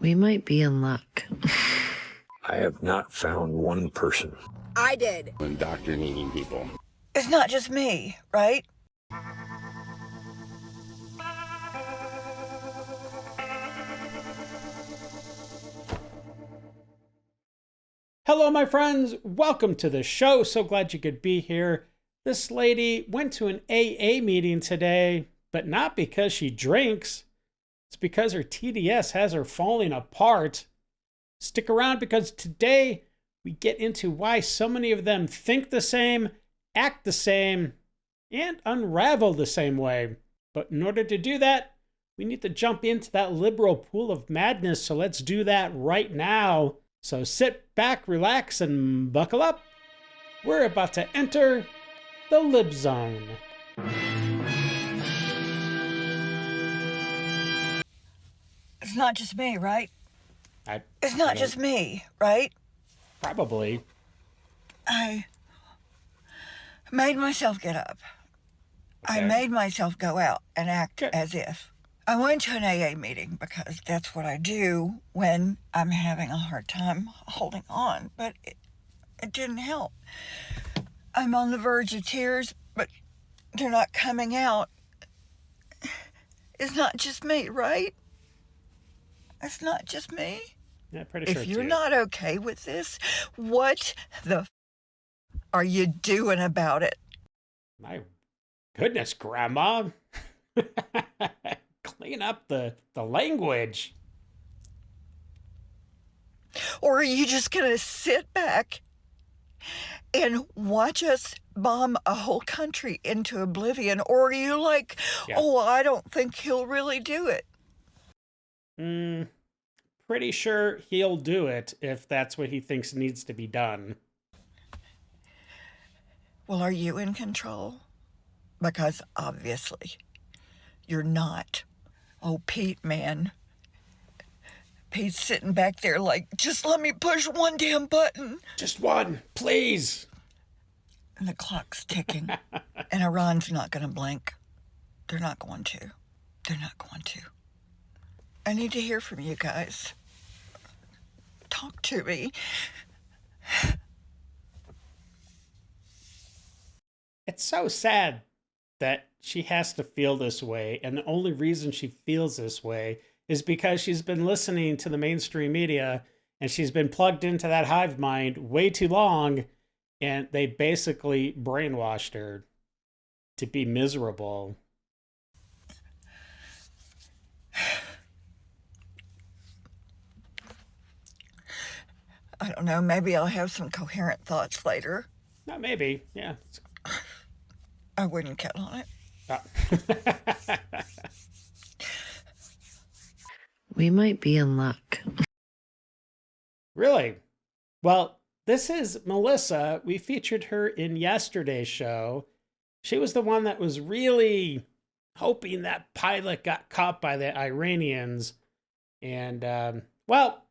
We might be in luck. I have not found one person. I did. Indoctrinating people. It's not just me, right? Hello, my friends. Welcome to the show. So glad you could be here. This lady went to an AA meeting today, but not because she drinks. It's because her TDS has her falling apart. Stick around because today we get into why so many of them think the same, act the same, and unravel the same way. But in order to do that, we need to jump into that liberal pool of madness. So let's do that right now. So sit back, relax, and buckle up. We're about to enter the Lib Zone. It's not just me, right? It's not just me, right? Probably. I made myself get up. Okay. I made myself go out and act as if. I went to an AA meeting because that's what I do when I'm having a hard time holding on, but it didn't help. I'm on the verge of tears, but they're not coming out. It's not just me, right? It's not just me. Yeah, pretty sure If you're too. not okay with this, what the are you doing about it? My goodness, Grandma. Clean up the language. Or are you just going to sit back and watch us bomb a whole country into oblivion? Or are you like, oh, I don't think he'll really do it? Pretty sure he'll do it if that's what he thinks needs to be done. Well, are you in control? Because obviously you're not. Oh, Pete, man. Pete's sitting back there like, just let me push one damn button. Just one, please. And the clock's ticking. And Iran's not going to blink. They're not going to. They're not going to. I need to hear from you guys. Talk to me. It's so sad that she has to feel this way, and the only reason she feels this way is because she's been listening to the mainstream media and she's been plugged into that hive mind way too long, and they basically brainwashed her to be miserable. I don't know, maybe I'll have some coherent thoughts later. No, maybe, yeah. I wouldn't count on it. We might be in luck. Really? Well, this is Melissa. We featured her in yesterday's show. She was the one that was really hoping that pilot got caught by the Iranians. And, well,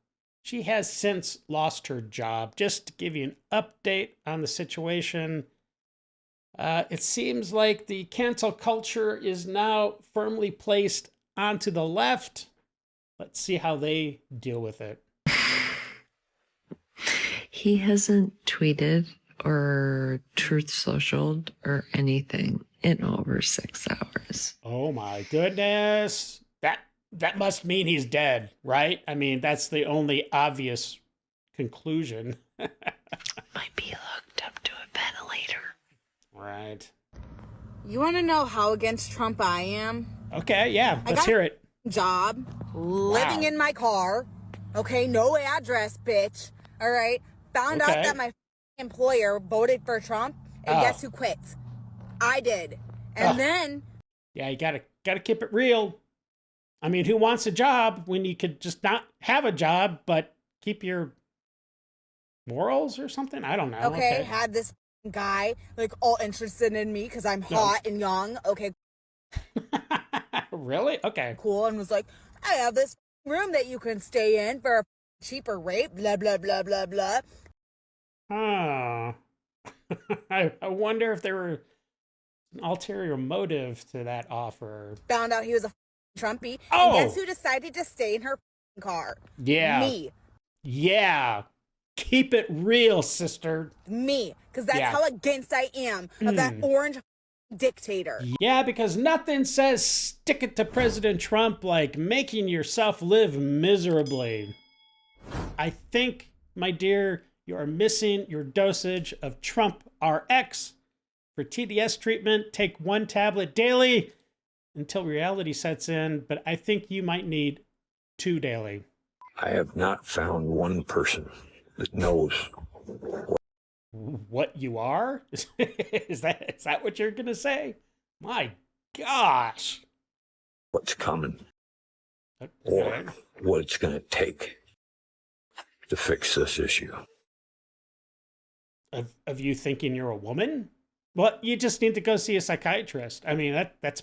she has since lost her job. Just to give you an update on the situation, it seems like the cancel culture is now firmly placed onto the left. Let's see how they deal with it. He hasn't tweeted or truth socialed or anything in over 6 hours. Oh my goodness. That must mean he's dead, right? I mean, that's the only obvious conclusion. Might be hooked up to a ventilator. Right. You want to know how against Trump I am? Okay, yeah, let's hear it. Job, living in my car, okay, no address, bitch, all right? Found out that my employer voted for Trump, and guess who quit? I did. And then... Yeah, you gotta keep it real. I mean, who wants a job when you could just not have a job, but keep your morals or something? I don't know. Okay, had this guy, like, all interested in me because I'm hot and young, okay. Really? Okay. Cool, and was like, I have this room that you can stay in for a cheaper rate, blah, blah, blah, blah, blah. Oh. I wonder if there were an ulterior motive to that offer. Found out he was a Trumpy. Oh. And guess who decided to stay in her car. Yeah. Me. Yeah. Keep it real, sister. Me. Because that's how against I am of that orange dictator. Yeah, because nothing says stick it to President Trump like making yourself live miserably. I think, my dear, you are missing your dosage of Trump RX. For TDS treatment, take 1 tablet daily until reality sets in, but I think you might need 2 daily. I have not found one person that knows what you are? Is that what you're gonna say? My gosh. what's coming Okay. or what it's going to take to fix this issue. Of you thinking you're a woman? Well, you just need to go see a psychiatrist. I mean, that's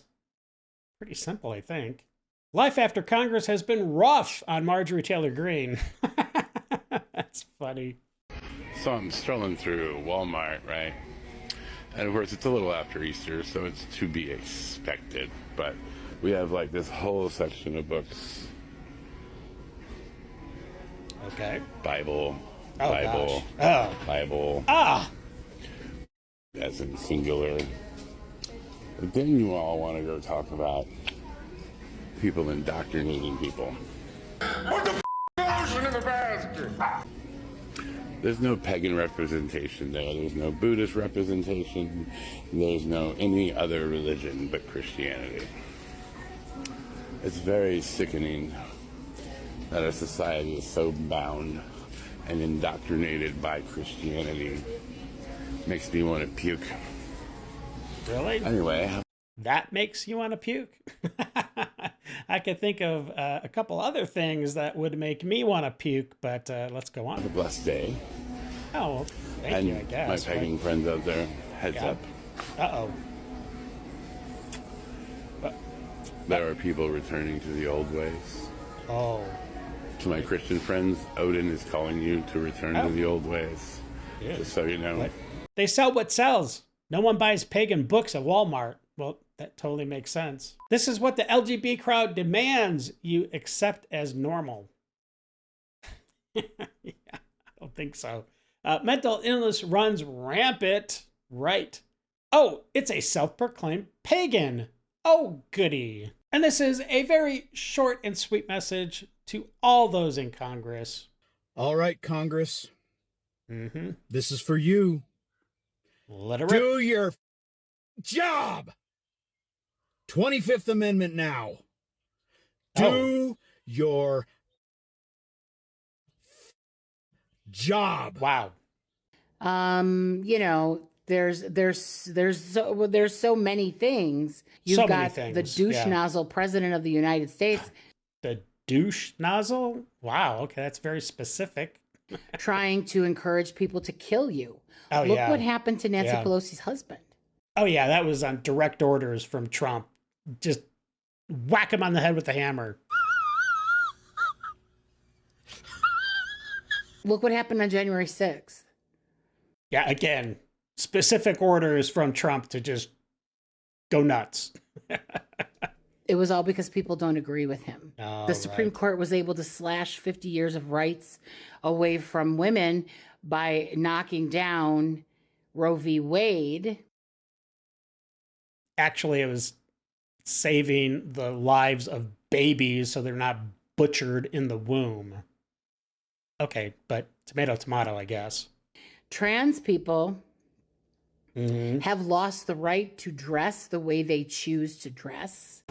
pretty simple, I think. Life after Congress has been rough on Marjorie Taylor Greene. That's funny. So I'm strolling through Walmart, right? And of course, it's a little after Easter, so it's to be expected. But we have like this whole section of books. Okay. Bible, Oh, Bible, gosh. Oh. Bible, as in singular. But then you all want to go talk about people indoctrinating people. What the ocean in the basket? There's no pagan representation there. There's no Buddhist representation. There's no any other religion but Christianity. It's very sickening that our society is so bound and indoctrinated by Christianity. Makes me want to puke. Really? Anyway. That makes you want to puke? I could think of a couple other things that would make me want to puke, but let's go on. Have a blessed day. Oh, well, thank you, I guess. My pagan friends out there, heads up. Uh-oh. There are people returning to the old ways. Oh. To my Christian friends, Odin is calling you to return to the old ways. Yeah. Just so you know. What? They sell what sells. No one buys pagan books at Walmart. Well, that totally makes sense. This is what the LGB crowd demands you accept as normal. Yeah, I don't think so. Mental illness runs rampant. Right. Oh, it's a self-proclaimed pagan. Oh, goody. And this is a very short and sweet message to all those in Congress. All right, Congress. Mm-hmm. This is for you. Let it rip. Do your job. 25th Amendment now. Do your job. Wow. You know, there's so many things. You've So got many things, the douche yeah. nozzle president of the United States The douche nozzle? Wow, okay, that's very specific. trying to encourage people to kill you. Oh, Look yeah. what happened to Nancy Yeah. Pelosi's husband. Oh, yeah, that was on direct orders from Trump. Just whack him on the head with a hammer. Look what happened on January 6th. Yeah, again, specific orders from Trump to just go nuts. It was all because people don't agree with him. Oh, The Supreme right. Court was able to slash 50 years of rights away from women by knocking down Roe v. Wade. Actually, it was saving the lives of babies so they're not butchered in the womb. Okay, but tomato, tomato, I guess. Trans people Mm-hmm. have lost the right to dress the way they choose to dress.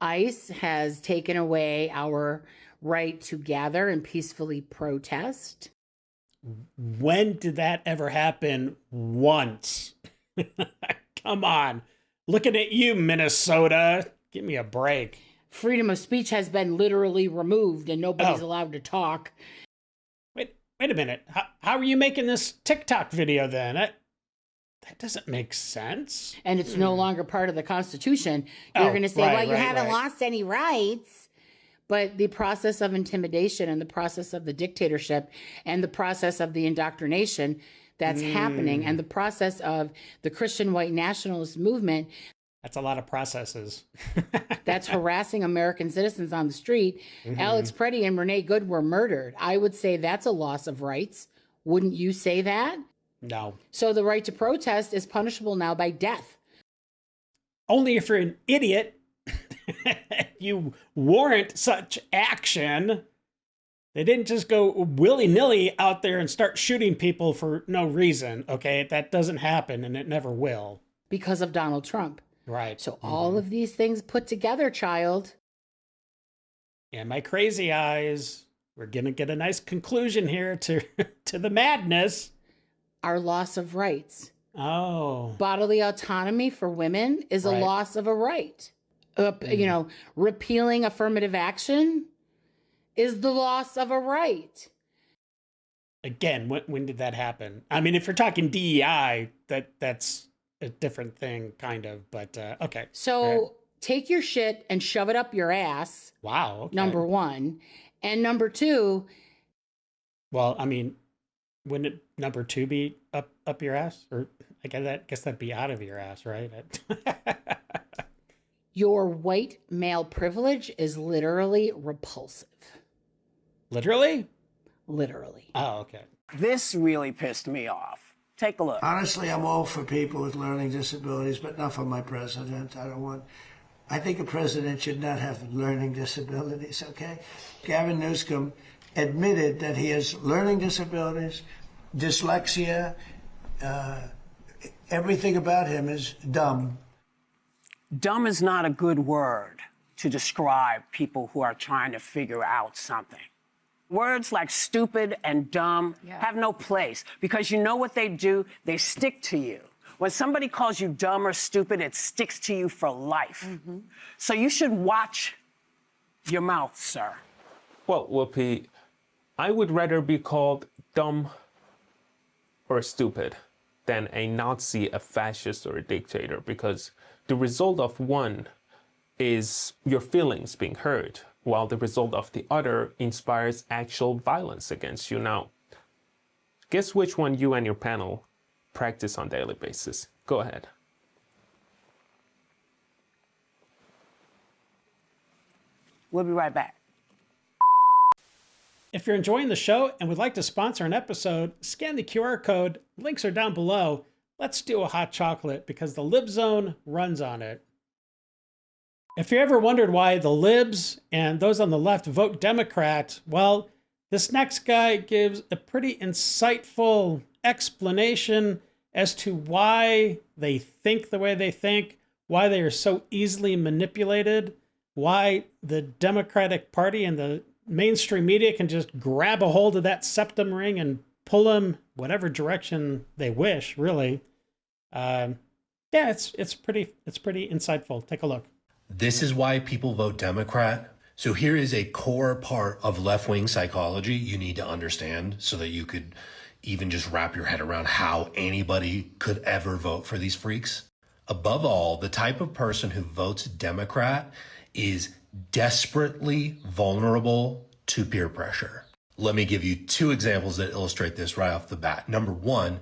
ICE has taken away our right to gather and peacefully protest. When did that ever happen once? Come on. Looking at you, Minnesota. Give me a break. Freedom of speech has been literally removed and nobody's Oh. allowed to talk. Wait a minute. How are you making this TikTok video then? That doesn't make sense. And it's no longer part of the Constitution. You're Oh, going to say, right, well, you right, haven't right. lost any rights. But the process of intimidation and the process of the dictatorship and the process of the indoctrination that's happening and the process of the Christian white nationalist movement That's a lot of processes. That's harassing American citizens on the street. Alex Preddy and Renee Good were murdered. I would say that's a loss of rights. Wouldn't you say that? No. So the right to protest is punishable now by death. Only if you're an idiot, you warrant such action. They didn't just go willy-nilly out there and start shooting people for no reason, okay? That doesn't happen, and it never will. Because of Donald Trump. Right. So all of these things put together, child. And my crazy eyes, we're going to get a nice conclusion here to the madness. Our loss of rights. Oh. Bodily autonomy for women is a loss of a right. You know, repealing affirmative action is the loss of a right. Again, when did that happen? I mean, if you're talking DEI, that's a different thing, kind of, but okay. So take your shit and shove it up your ass. Wow. Okay. Number one. And number two. Well, I mean, wouldn't it, number two be up your ass? Or I guess that'd be out of your ass, right? Your white male privilege is literally repulsive. Literally? Literally. Oh, okay. This really pissed me off. Take a look. Honestly, I'm all for people with learning disabilities, but not for my president. I think a president should not have learning disabilities, okay? Gavin Newsom admitted that he has learning disabilities, dyslexia, everything about him is dumb. Dumb is not a good word to describe people who are trying to figure out something. Words like stupid and dumb have no place because you know what they do? They stick to you. When somebody calls you dumb or stupid, it sticks to you for life. So you should watch your mouth, sir. Well, Whoopi, I would rather be called dumb or stupid than a Nazi, a fascist, or a dictator, because the result of one is your feelings being hurt, while the result of the other inspires actual violence against you. Now, guess which one you and your panel practice on a daily basis? Go ahead. We'll be right back. If you're enjoying the show and would like to sponsor an episode, scan the QR code. Links are down below. Let's do a hot chocolate because the Lib Zone runs on it. If you ever wondered why the libs and those on the left vote Democrat, well, this next guy gives a pretty insightful explanation as to why they think the way they think, why they are so easily manipulated, why the Democratic Party and the mainstream media can just grab a hold of that septum ring and pull them whatever direction they wish, really. Yeah, it's pretty insightful. Take a look. This is why people vote Democrat. So here is a core part of left-wing psychology you need to understand so that you could even just wrap your head around how anybody could ever vote for these freaks. Above all, the type of person who votes Democrat is desperately vulnerable to peer pressure. Let me give you two examples that illustrate this right off the bat. Number one,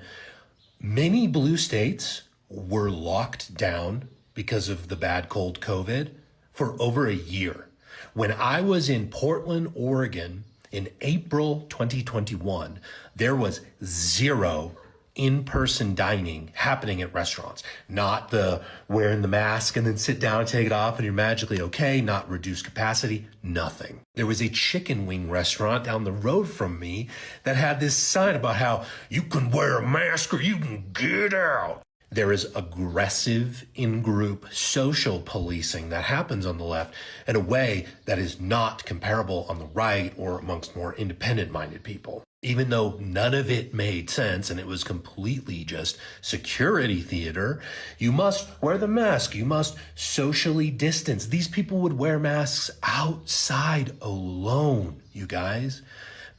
many blue states were locked down because of the bad cold COVID for over a year. When I was in Portland, Oregon in April 2021, there was zero in-person dining happening at restaurants. Not the wearing the mask and then sit down and take it off and you're magically okay, not reduced capacity, nothing. There was a chicken wing restaurant down the road from me that had this sign about how you can wear a mask or you can get out. There is aggressive in-group social policing that happens on the left in a way that is not comparable on the right or amongst more independent-minded people. Even though none of it made sense and it was completely just security theater, you must wear the mask, you must socially distance. These people would wear masks outside alone, you guys,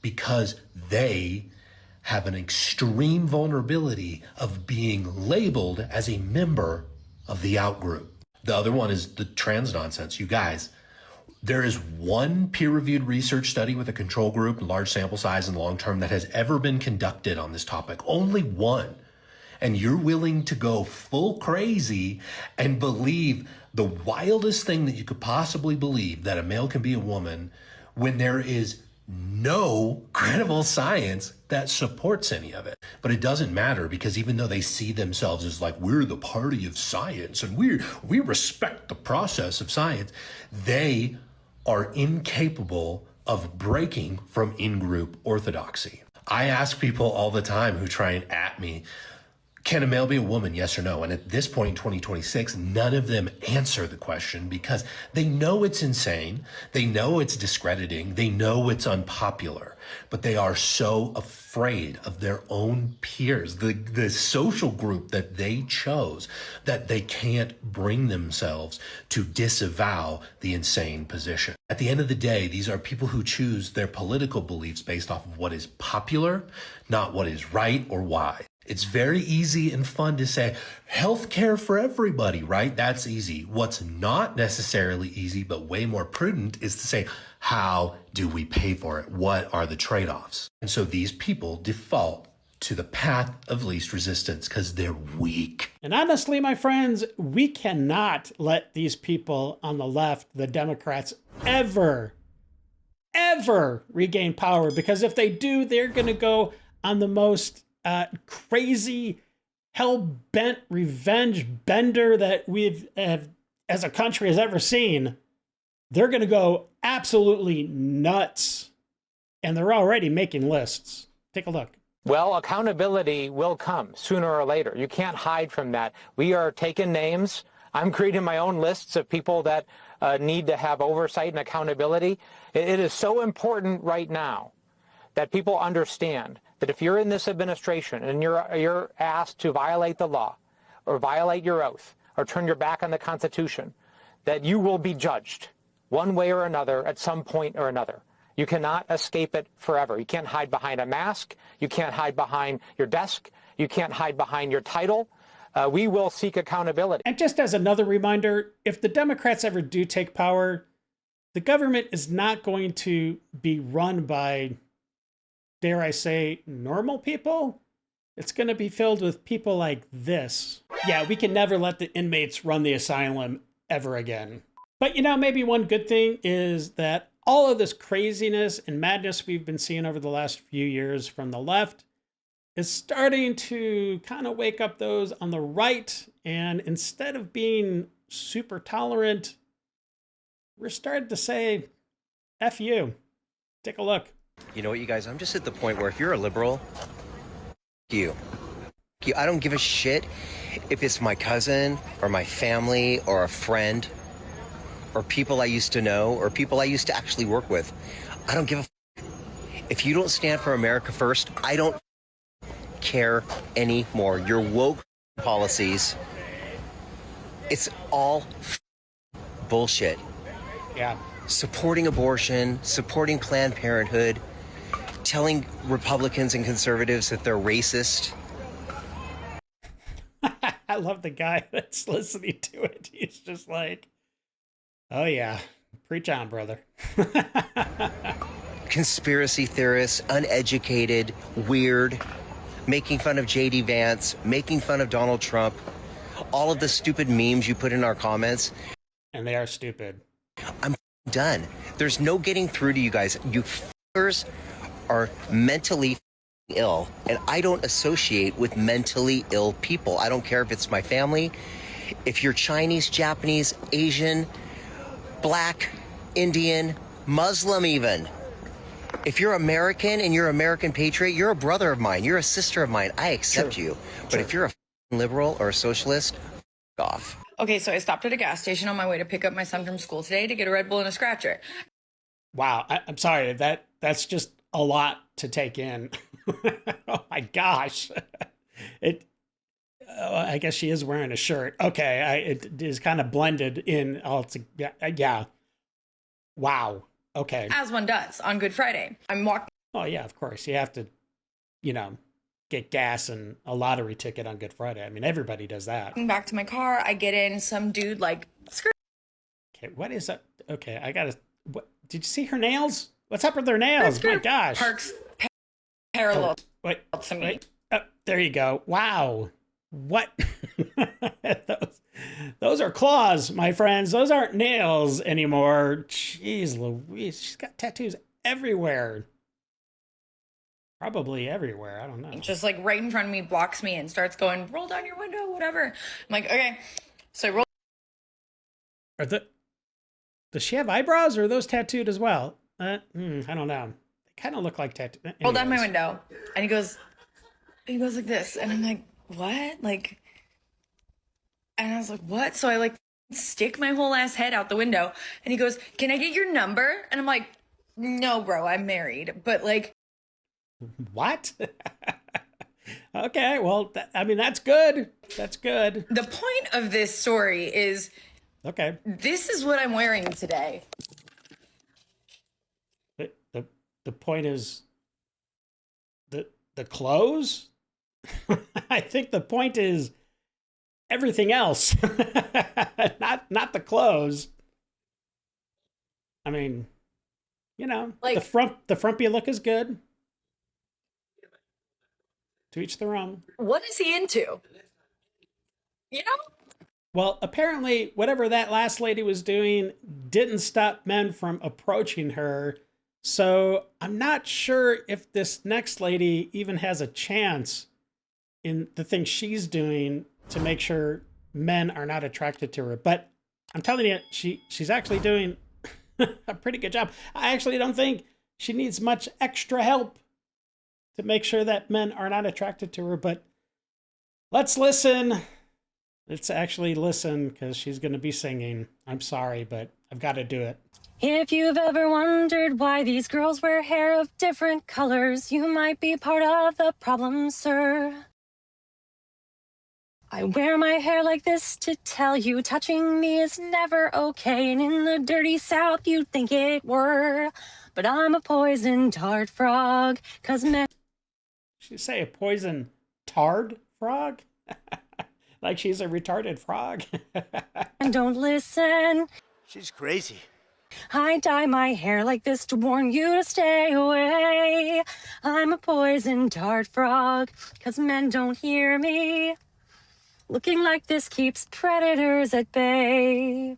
because they have an extreme vulnerability of being labeled as a member of the out group. The other one is the trans nonsense. You guys, there is one peer-reviewed research study with a control group, large sample size and long-term that has ever been conducted on this topic. Only one. And you're willing to go full crazy and believe the wildest thing that you could possibly believe, that a male can be a woman, when there is no credible science that supports any of it. But it doesn't matter, because even though they see themselves as like, we're the party of science and we respect the process of science, they are incapable of breaking from in-group orthodoxy. I ask people all the time who try and at me, can a male be a woman, yes or no? And at this point in 2026, none of them answer the question, because they know it's insane. They know it's discrediting. They know it's unpopular, but they are so afraid of their own peers, the social group that they chose, that they can't bring themselves to disavow the insane position. At the end of the day, these are people who choose their political beliefs based off of what is popular, not what is right or wise. It's very easy and fun to say healthcare for everybody, right? That's easy. What's not necessarily easy, but way more prudent, is to say, how do we pay for it? What are the trade-offs? And so these people default to the path of least resistance because they're weak. And honestly, my friends, we cannot let these people on the left, the Democrats, ever regain power, because if they do, they're going to go on the most crazy, hell-bent revenge bender that we've, as a country, has ever seen. They're going to go absolutely nuts. And they're already making lists. Take a look. Well, accountability will come sooner or later. You can't hide from that. We are taking names. I'm creating my own lists of people that need to have oversight and accountability. It is so important right now that people understand that if you're in this administration and you're asked to violate the law or violate your oath or turn your back on the Constitution, that you will be judged one way or another at some point or another. You cannot escape it forever. You can't hide behind a mask. You can't hide behind your desk. You can't hide behind your title. We will seek accountability. And just as another reminder, if the Democrats ever do take power, the government is not going to be run by, dare I say, normal people. It's going to be filled with people like this. Yeah, we can never let the inmates run the asylum ever again. But you know, maybe one good thing is that all of this craziness and madness we've been seeing over the last few years from the left is starting to kind of wake up those on the right. And instead of being super tolerant, we're starting to say, F you. Take a look. You know what, you guys, I'm just at the point where if you're a liberal, you. I don't give a shit if it's my cousin or my family or a friend or people I used to know or people I used to actually work with. I don't give a if you don't stand for America first, I don't care anymore. Your woke policies, it's all bullshit. Yeah. Supporting abortion, supporting Planned Parenthood, telling Republicans and conservatives that they're racist. I love the guy that's listening to it. He's just like, oh yeah, preach on, brother. Conspiracy theorists, uneducated, weird, making fun of J.D. Vance, making fun of Donald Trump, all of the stupid memes you put in our comments. And they are stupid. I'm done. There's no getting through to you guys. You f***ers are mentally ill, and I don't associate with mentally ill people. I don't care if it's my family, if you're Chinese, Japanese, Asian, Black, Indian, Muslim even. If you're American and you're American patriot, you're a brother of mine. You're a sister of mine. I accept you. But if you're a liberal or a socialist, f*** off. Okay, so I stopped at a gas station on my way to pick up my son from school today to get a Red Bull and a scratcher. Wow, I'm sorry. That's just a lot to take in. Oh my gosh. I guess she is wearing a shirt. Okay, it is kind of blended in. Yeah. Wow. Okay. As one does on Good Friday. I'm walking. Oh yeah, of course. You have to, get gas and a lottery ticket on Good Friday. I mean, everybody does that. Back to my car, I get in, some dude skirt. Okay, what is that? Okay, what, did you see her nails? What's up with her nails? My gosh. Parks parallel wait, to me. There you go. Wow. What? those are claws, my friends. Those aren't nails anymore. Jeez Louise, she's got tattoos everywhere. Probably everywhere. I don't know. Just like right in front of me, blocks me and starts going, roll down your window, whatever. I'm like, okay. So I roll. Does she have eyebrows, or are those tattooed as well? I don't know. They kind of look like tattoo. Roll down my window. And he goes like this. And I'm like, what? Like, and I was like, what? So I like stick my whole ass head out the window. And he goes, can I get your number? And I'm like, no, bro, I'm married. But like, what? Okay, well, I mean, that's good. That's good. The point of this story is, okay, this is what I'm wearing today. The point is the clothes? I think the point is everything else, not the clothes. I mean, you know, like, the frumpy look is good. To each their own. What is he into? You know? Well, apparently, whatever that last lady was doing didn't stop men from approaching her. So I'm not sure if this next lady even has a chance in the thing she's doing to make sure men are not attracted to her. But I'm telling you, she's actually doing a pretty good job. I actually don't think she needs much extra help to make sure that men are not attracted to her. But let's listen. Let's actually listen, because she's going to be singing. I'm sorry, but I've got to do it. If you've ever wondered why these girls wear hair of different colors, you might be part of the problem, sir. I wear my hair like this to tell you touching me is never okay. And in the dirty South, you'd think it were. But I'm a poison dart frog, 'cause men... She say a poison tard frog? Like she's a retarded frog? And don't listen. She's crazy. I dye my hair like this to warn you to stay away. I'm a poison dart frog, 'cause men don't hear me. Looking like this keeps predators at bay.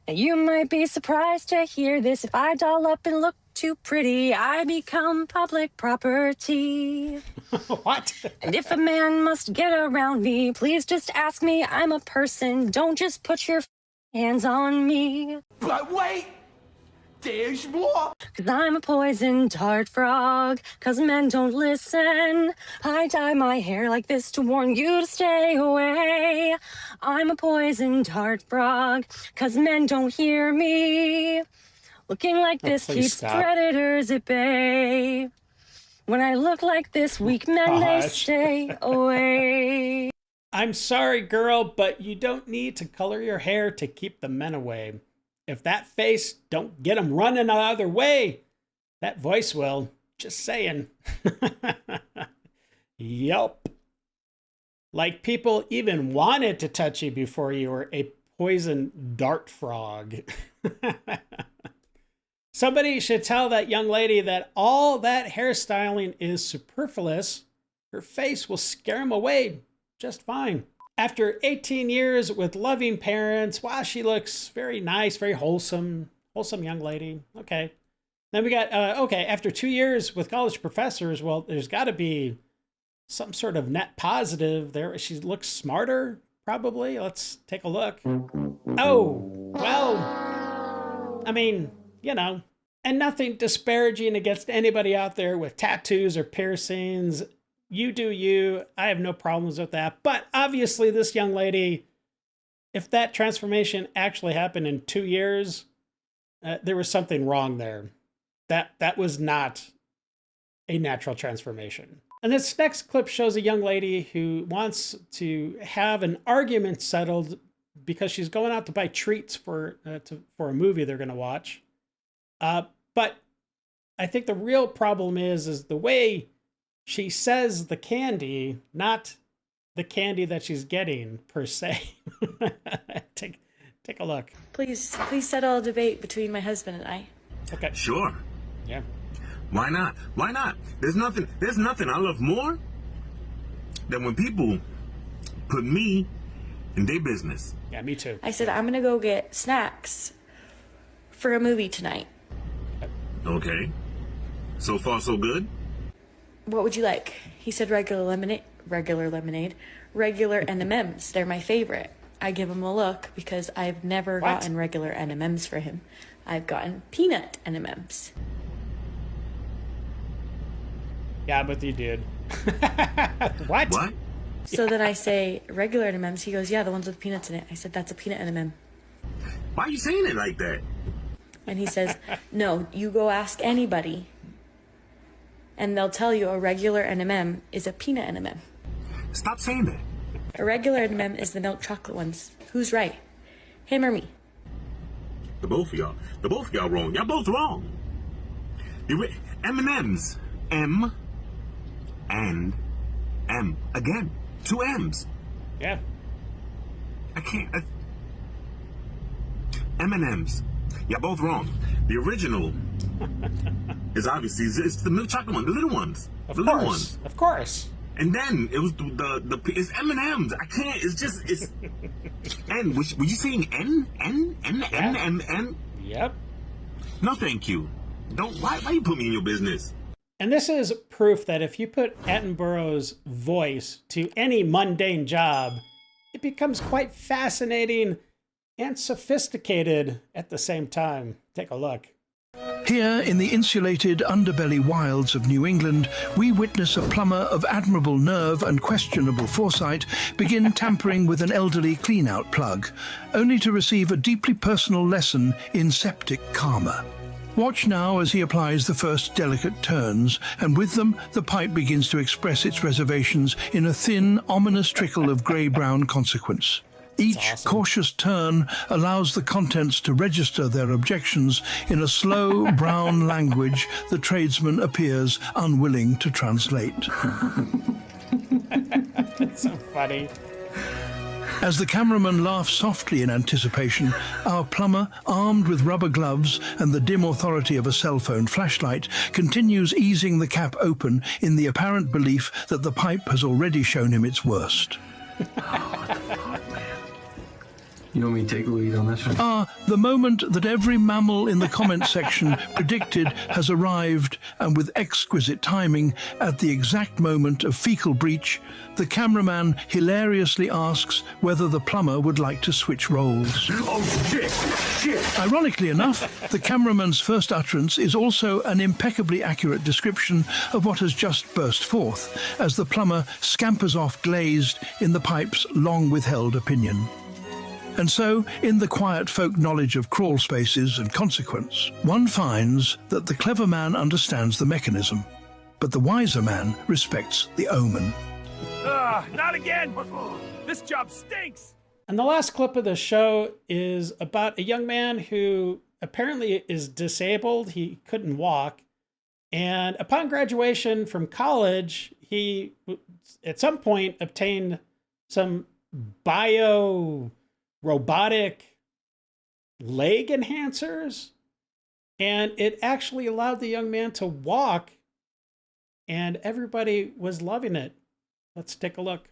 Now you might be surprised to hear this. If I doll up and look too pretty, I become public property. What? And if a man must get around me, please just ask me. I'm a person. Don't just put your hands on me. But wait! There's more! 'Cause I'm a poison dart frog, 'cause men don't listen. I dye my hair like this to warn you to stay away. I'm a poison dart frog, 'cause men don't hear me. Looking like this keeps predators at bay. When I look like this, weak men, they stay away. I'm sorry, girl, but you don't need to color your hair to keep the men away. If that face don't get them running the other way, that voice will. Just saying. Yup. Like people even wanted to touch you before you were a poison dart frog. Somebody should tell that young lady that all that hairstyling is superfluous. Her face will scare him away just fine. After 18 years with loving parents, wow, she looks very nice, very wholesome young lady. Okay. Then we got, after 2 years with college professors, well, there's got to be some sort of net positive there. She looks smarter, probably. Let's take a look. Oh, well, I mean, you know, and nothing disparaging against anybody out there with tattoos or piercings. You do you. I have no problems with that. But obviously this young lady, if that transformation actually happened in 2 years, there was something wrong there. That was not a natural transformation. And this next clip shows a young lady who wants to have an argument settled because she's going out to buy treats for a movie they're going to watch. But I think the real problem is the way she says the candy, not the candy that she's getting per se. Take a look. Please settle a debate between my husband and I. Okay. Sure. Yeah. Why not? Why not? There's nothing I love more than when people put me in their business. Yeah, me too. I said, I'm going to go get snacks for a movie tonight. Okay. So far, so good? What would you like? He said regular lemonade, regular M&Ms. They're my favorite. I give him a look because I've never gotten regular M&Ms for him. I've gotten peanut M&Ms. Yeah, but you did. What? So then I say, regular M&Ms. He goes, yeah, the ones with peanuts in it. I said, that's a peanut M&M. Why are you saying it like that? And he says, no, you go ask anybody, and they'll tell you a regular M&M is a peanut M&M. Stop saying that. A regular M&M is the milk chocolate ones. Who's right? Him or me? The both of y'all. The both of y'all wrong. Y'all both wrong. M&M's. M and M. Again. 2 M's. Yeah. I can't. M&M's. Y'all both wrong. The original is obviously it's the milk chocolate one, the little ones. Little ones. Of course. And then it was it's M&M's. I can't. It's N. Were you saying N? N? Yep. No, thank you. Don't. Why you put me in your business? And this is proof that if you put Attenborough's voice to any mundane job, it becomes quite fascinating and sophisticated at the same time. Take a look. Here in the insulated underbelly wilds of New England, we witness a plumber of admirable nerve and questionable foresight begin tampering with an elderly clean-out plug, only to receive a deeply personal lesson in septic karma. Watch now as he applies the first delicate turns, and with them the pipe begins to express its reservations in a thin, ominous trickle of grey-brown consequence. Each cautious turn allows the contents to register their objections in a slow, brown language the tradesman appears unwilling to translate. That's so funny. As the cameraman laughs softly in anticipation, our plumber, armed with rubber gloves and the dim authority of a cell phone flashlight, continues easing the cap open in the apparent belief that the pipe has already shown him its worst. You want me to take the lead on this one? The moment that every mammal in the comment section predicted has arrived, and with exquisite timing, at the exact moment of fecal breach, the cameraman hilariously asks whether the plumber would like to switch roles. Oh, shit! Ironically enough, the cameraman's first utterance is also an impeccably accurate description of what has just burst forth, as the plumber scampers off glazed in the pipe's long-withheld opinion. And so, in the quiet folk knowledge of crawl spaces and consequence, one finds that the clever man understands the mechanism, but the wiser man respects the omen. Not again! This job stinks! And the last clip of the show is about a young man who apparently is disabled. He couldn't walk. And upon graduation from college, he, at some point, obtained some robotic leg enhancers, and it actually allowed the young man to walk, and everybody was loving it. Let's take a look.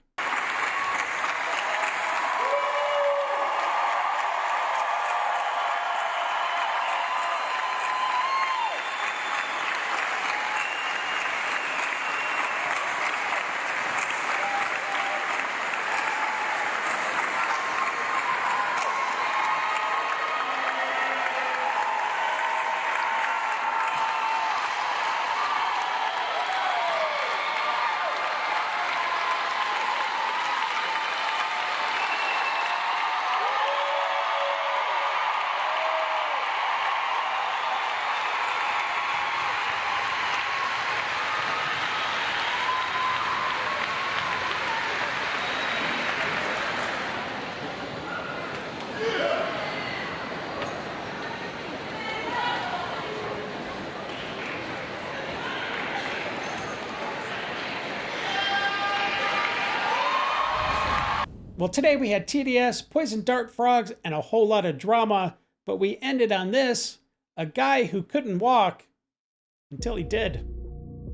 Well, today we had TDS, poison dart frogs, and a whole lot of drama, but we ended on this. A guy who couldn't walk until he did.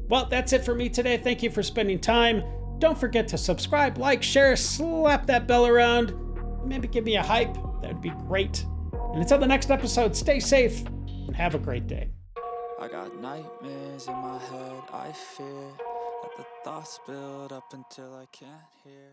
Well, that's it for me today. Thank you for spending time. Don't forget to subscribe, like, share, slap that bell around. Maybe give me a hype. That would be great. And until the next episode, stay safe and have a great day. I got nightmares in my head, I fear that the thoughts build up until I can't hear.